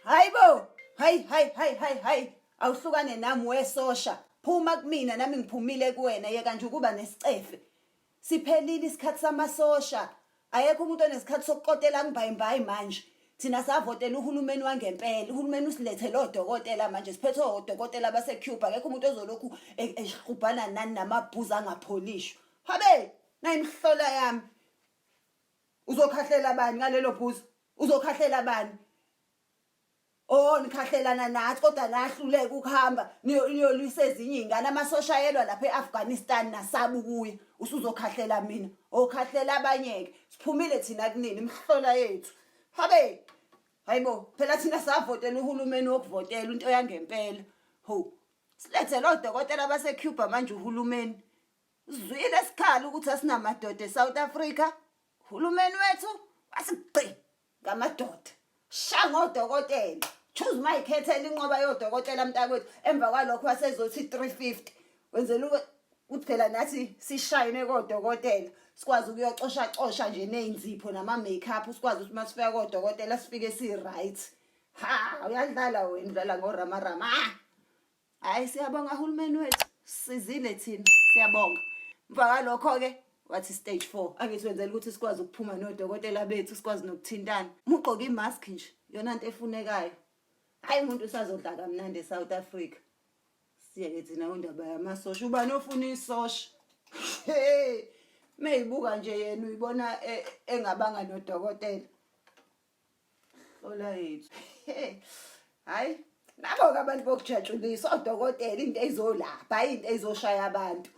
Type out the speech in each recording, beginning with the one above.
Hayibo, hayi. Awuhlukane nami wesosha. Phuma kumina nami ngiphumile kuwena yeka nje ukuba nesicefe. Siphelile isikhathi samasosha. Ayekho umuntu onesikhathi sokuqotela ngibhayimbayi manje. Thina savotela uhulumeni wangempela. Uhulumeni usilethele odokotela manje siphethwe odokotela base-Cuba. Akekho umuntu ozolokhu ehubhana nani namabhuzu angapholishwa. Habe, nayimhlola yami. Uzokhahlela bani ngalelo bhuzu? Uzokhahlela bani? Oh nikhahlelana nathi kodwa nahluleka ukuhamba niyolwisa ezinye izingane amasosha yelwa lapha eAfghanistan nasaba ukuya usuzokhahlela mina okhahlela abanyeke siphumile thina kunini imhlola yethu habe hayibo phela thina savotela uhulumeni wokuvotela into yangempela ho silethele odokotela base-Cuba manje uhulumeni uzwile esikhala ukuthi asinamadoda eSouth Africa uhulumeni wethu wasigqi ngamadoda shanga odokotela choose my khethela inqoba yodokotela mntakwethu emva kwalokho wasezothi 350 wenzela ukuthi phela nathi sishayine kodokotela sikwazi ukuyoxosha nje nezipho nama makeup sikwazi ukuthi masifika kodokotela sifike si right ha uyadlala wena udlala ngoRamarama hayi siyabonga uhulumeni wethu sizile thina siyabonga emva kwalokho ke wathi stage 4 angithi wenzela ukuthi sikwazi ukuphuma nodokotela bethu sikwazi nokuthintana muqoka imask nje yona into efunekayo hayi umuntu usazodla kamnandi eSouth Africa siyeke thina indaba yamasosha ubani ofuna isosha meyibuka nje yena uyibona engabanga nodokotela ola yethu hayi nabo ke abantu bokujatshulisa odokotela into ezolapha into ezoshaya abantu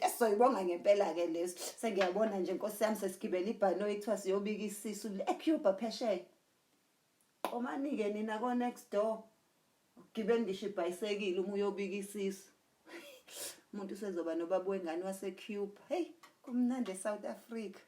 esizoyibonga ngempela ke leso sengiyabona nje inkosi yami sesigibela ibhanoyi ekuthiwa siyobika isisu eCuba phesheya omanike nina ko next door ugibeni ngisho ibhayisekile uma uyobika isisu umuntu usezoba nobaba wengane waseCuba hey kumnandi eSouth Africa